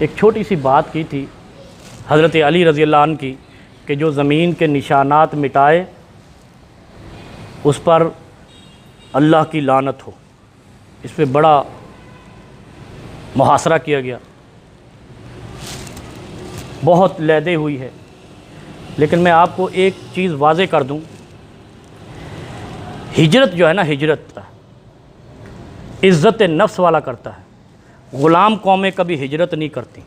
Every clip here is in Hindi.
एक छोटी सी बात की थी हज़रत अली रज़ी अल्लाह अन्हु की कि जो ज़मीन के निशानात मिटाए उस पर अल्लाह की लानत हो। इस पर बड़ा मुहासरा किया गया, बहुत लहदे हुई है। लेकिन मैं आपको एक चीज़ वाज़े कर दूं, हिजरत जो है ना, हिजरत इज़्ज़त नफ्स वाला करता है। ग़ुलाम कौमें कभी हिजरत नहीं करती,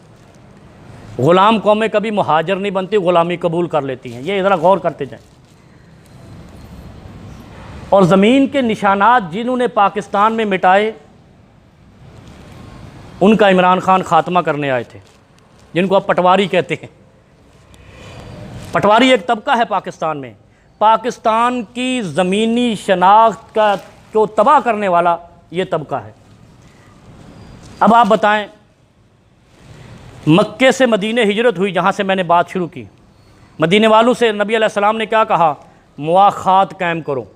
ग़ुलाम कौमें कभी मुहाजिर नहीं बनती, ग़ुलामी कबूल कर लेती हैं। ये ज़रा गौर करते जाएं। और ज़मीन के निशानात जिन्होंने पाकिस्तान में मिटाए उनका इमरान खान ख़ात्मा करने आए थे, जिनको अब पटवारी कहते हैं। पटवारी एक तबका है पाकिस्तान में, पाकिस्तान की ज़मीनी शनाख्त का जो तबाह करने वाला ये तबका है। अब आप बताएं, मक्के से मदीने हिजरत हुई, जहाँ से मैंने बात शुरू की। मदीने वालों से नबी अलैहिस्सलाम ने क्या कहा? मुआखात कायम करो।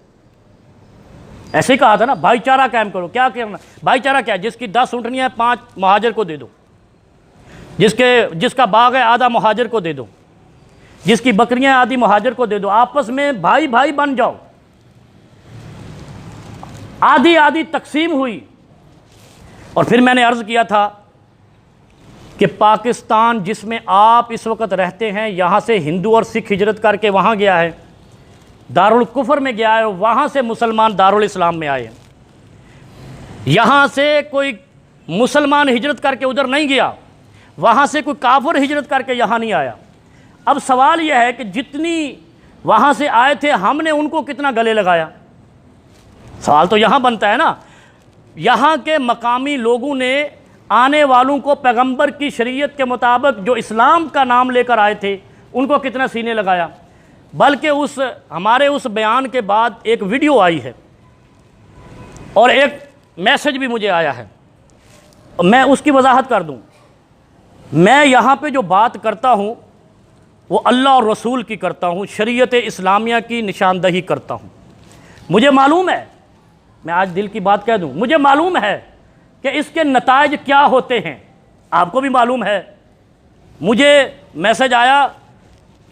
ऐसे ही कहा था ना, भाईचारा कायम करो। क्या करना भाईचारा? क्या? जिसकी 10 ऊँटनियाँ 5 मुहाजिर को दे दो, जिसका बाग है आधा मुहाजिर को दे दो, जिसकी बकरियां आधी मुहाजिर को दे दो। आपस में भाई भाई बन जाओ। आधी आधी तकसीम हुई। और फिर मैंने अर्ज़ किया था कि पाकिस्तान जिसमें आप इस वक्त रहते हैं, यहाँ से हिंदू और सिख हिजरत करके वहाँ गया है, दारुल कुफर में गया है, वहाँ से मुसलमान दारुल इस्लाम में आए। यहाँ से कोई मुसलमान हिजरत करके उधर नहीं गया, वहाँ से कोई काफिर हिजरत करके यहाँ नहीं आया। अब सवाल यह है कि जितनी वहाँ से आए थे हमने उनको कितना गले लगाया? सवाल तो यहाँ बनता है ना। यहाँ के मकामी लोगों ने आने वालों को पैगंबर की शरीयत के मुताबिक जो इस्लाम का नाम लेकर आए थे उनको कितना सीने लगाया। बल्कि हमारे उस बयान के बाद एक वीडियो आई है और एक मैसेज भी मुझे आया है, मैं उसकी वजाहत कर दूं। मैं यहाँ पे जो बात करता हूँ वो अल्लाह और रसूल की करता हूँ, शरीयत इस्लामिया की निशानदही करता हूँ। मुझे मालूम है, मैं आज दिल की बात कह दूँ, मुझे मालूम है कि इसके नताइज क्या होते हैं। आपको भी मालूम है। मुझे मैसेज आया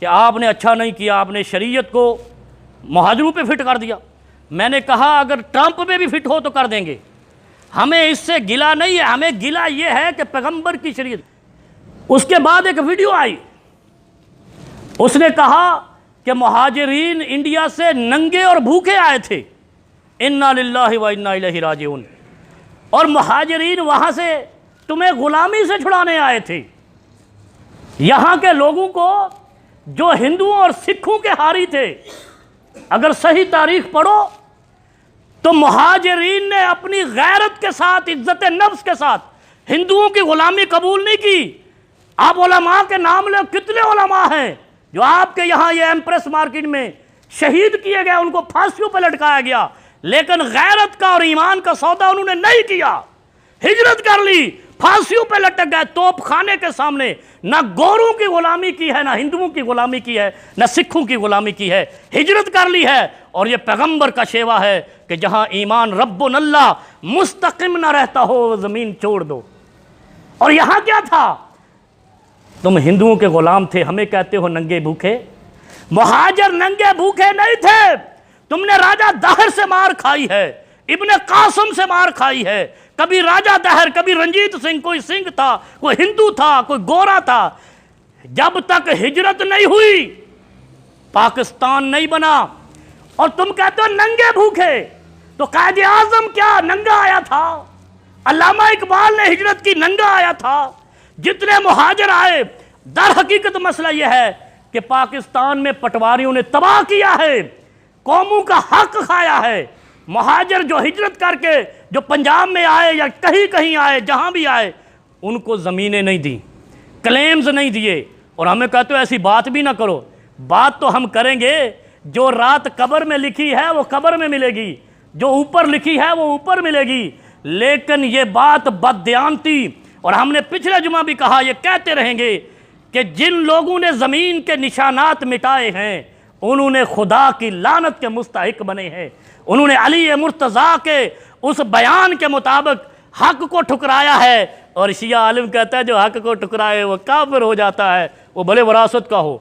कि आपने अच्छा नहीं किया, आपने शरीयत को मुहाजिरों पे फिट कर दिया। मैंने कहा अगर ट्रंप पे भी फिट हो तो कर देंगे, हमें इससे गिला नहीं है। हमें गिला ये है कि पैगंबर की शरीयत। उसके बाद एक वीडियो आई, उसने कहा कि मुहाजिरीन इंडिया से नंगे और भूखे आए थे, इन्ना लिल्लाहि व इन्ना इलैहि राजिऊन, और मुहाजिरीन वहाँ से तुम्हें ग़ुलामी से छुड़ाने आए थे। यहाँ के लोगों को जो हिंदुओं और सिखों के हारी थे, अगर सही तारीख पढ़ो तो मुहाजिरीन ने अपनी गैरत के साथ, इज्जत नफ्स के साथ हिंदुओं की ग़ुलामी कबूल नहीं की। आप उलमा के नाम लो, कितने उलमा हैं जो आपके यहाँ ये एम्प्रेस मार्केट में शहीद किए गए, उनको फांसियों पर लटकाया गया, लेकिन गैरत का और ईमान का सौदा उन्होंने नहीं किया। हिजरत कर ली, फांसियों पे लटक गए तोप खाने के सामने। ना गोरों की गुलामी की है, ना हिंदुओं की गुलामी की है, ना सिखों की गुलामी की है, हिजरत कर ली है। और ये पैगंबर का शेवा है कि जहां ईमान रब्बुन अल्लाह मुस्तकिम ना रहता हो वो ज़मीन छोड़ दो। और यहां क्या था? तुम हिंदुओं के गुलाम थे, हमें कहते हो नंगे भूखे। मुहाजिर नंगे भूखे नहीं थे। तुमने राजा दहर से मार खाई है, इब्ने कासिम से मार खाई है। कभी राजा दहर, कभी रंजीत सिंह, कोई सिंह था, कोई हिंदू था, कोई गोरा था। जब तक हिजरत नहीं हुई पाकिस्तान नहीं बना। और तुम कहते हो नंगे भूखे, तो कायदे आजम क्या नंगा आया था? अल्लामा इकबाल ने हिजरत की, नंगा आया था। जितने मुहाजिर आए, दर हकीकत मसला यह है कि पाकिस्तान में पटवारियों ने तबाह किया है, कौमों का हक खाया है। मुहाजिर जो हिजरत करके जो पंजाब में आए या कहीं कहीं आए, जहां भी आए, उनको ज़मीनें नहीं दी, क्लेम्स नहीं दिए। और हमें कहते हो ऐसी बात भी ना करो। बात तो हम करेंगे, जो रात कब्र में लिखी है वो कब्र में मिलेगी, जो ऊपर लिखी है वो ऊपर मिलेगी। लेकिन ये बात बददियानती, और हमने पिछले जुमा भी कहा, ये कहते रहेंगे कि जिन लोगों ने ज़मीन के निशानात मिटाए हैं उन्होंने खुदा की लानत के मुस्तहिक बने हैं। उन्होंने अली मुर्तज़ा के उस बयान के मुताबिक हक को ठुकराया है, और शिया आलिम कहता है जो हक को टुकराए वो काफिर हो जाता है, वो भले वरासत का हो।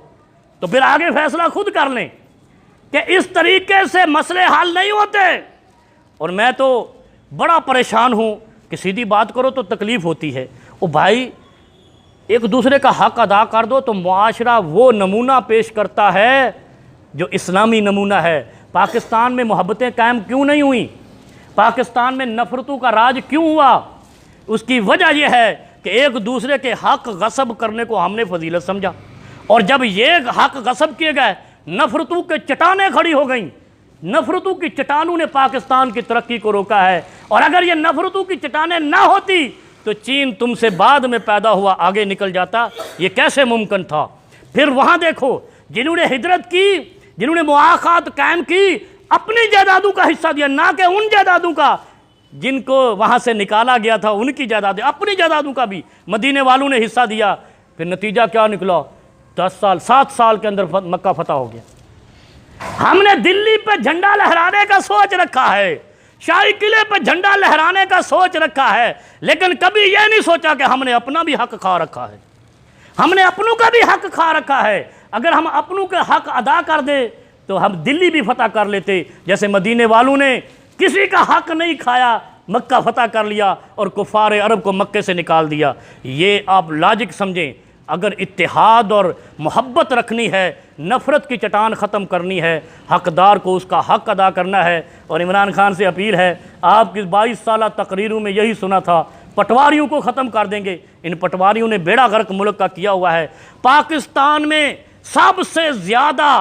तो फिर आगे फैसला खुद कर लें कि इस तरीके से मसले हल नहीं होते। और मैं तो बड़ा परेशान हूँ कि सीधी बात करो तो तकलीफ़ होती है। ओ भाई, एक दूसरे का हक अदा कर दो तो मुआशरा वो नमूना पेश करता है जो इस्लामी नमूना है। पाकिस्तान में मोहब्बतें कायम क्यों नहीं हुई? पाकिस्तान में नफ़रतों का राज क्यों हुआ? उसकी वजह यह है कि एक दूसरे के हक गसब करने को हमने फजीलत समझा, और जब ये हक गसब किए गए नफ़रतों के चट्टानें खड़ी हो गई। नफ़रतों की चट्टानों ने पाकिस्तान की तरक्की को रोका है, और अगर ये नफ़रतों की चट्टानें ना होती तो चीन तुमसे बाद में पैदा हुआ आगे निकल जाता। ये कैसे मुमकिन था? फिर वहाँ देखो, जिन्होंने हिजरत की, जिन्होंने मुआखात कायम की, अपनी जायदादों का हिस्सा दिया, ना कि उन जायदादों का जिनको वहाँ से निकाला गया था उनकी जायदादें, अपनी जायदादों का भी मदीने वालों ने हिस्सा दिया। फिर नतीजा क्या निकला? 10 साल 7 साल के अंदर मक्का फतह हो गया। हमने दिल्ली पे झंडा लहराने का सोच रखा है, शाही किले पे झंडा लहराने का सोच रखा है, लेकिन कभी यह नहीं सोचा कि हमने अपना भी हक खा रखा है, हमने अपनों का भी हक खा रखा है। अगर हम अपनों के हक अदा कर दे तो हम दिल्ली भी फतह कर लेते, जैसे मदीने वालों ने किसी का हक नहीं खाया, मक्का फतह कर लिया और कुफार अरब को मक्के से निकाल दिया। ये आप लॉजिक समझें। अगर इत्तेहाद और मोहब्बत रखनी है, नफ़रत की चट्टान ख़त्म करनी है, हकदार को उसका हक अदा करना है। और इमरान खान से अपील है, आपकी 22 साल तकरीरों में यही सुना था, पटवारियों को ख़त्म कर देंगे। इन पटवारियों ने बेड़ा गर्क मुल्क का किया हुआ है। पाकिस्तान में सबसे ज़्यादा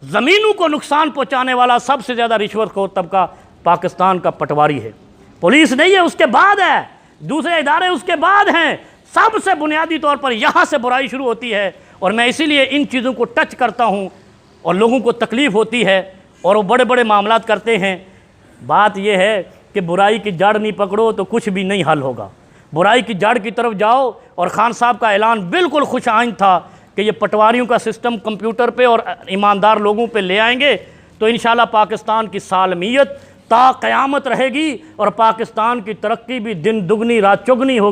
ज़मीनों को नुकसान पहुँचाने वाला, सबसे ज़्यादा रिश्वतखोर तबका पाकिस्तान का पटवारी है। पुलिस नहीं है, उसके बाद है, दूसरे इदारे उसके बाद हैं। सबसे बुनियादी तौर पर यहाँ से बुराई शुरू होती है। और मैं इसीलिए इन चीज़ों को टच करता हूँ, और लोगों को तकलीफ़ होती है और वो बड़े बड़े मामलात करते हैं। बात यह है कि बुराई की जड़ नहीं पकड़ो तो कुछ भी नहीं हल होगा। बुराई की जड़ की तरफ जाओ। और खान साहब का ऐलान बिल्कुल खुश आइंद था कि ये पटवारियों का सिस्टम कंप्यूटर पे और ईमानदार लोगों पे ले आएंगे तो इंशाल्लाह पाकिस्तान की सालमियत ता क़यामत रहेगी, और पाकिस्तान की तरक्की भी दिन दुगनी रात चौगनी होगी।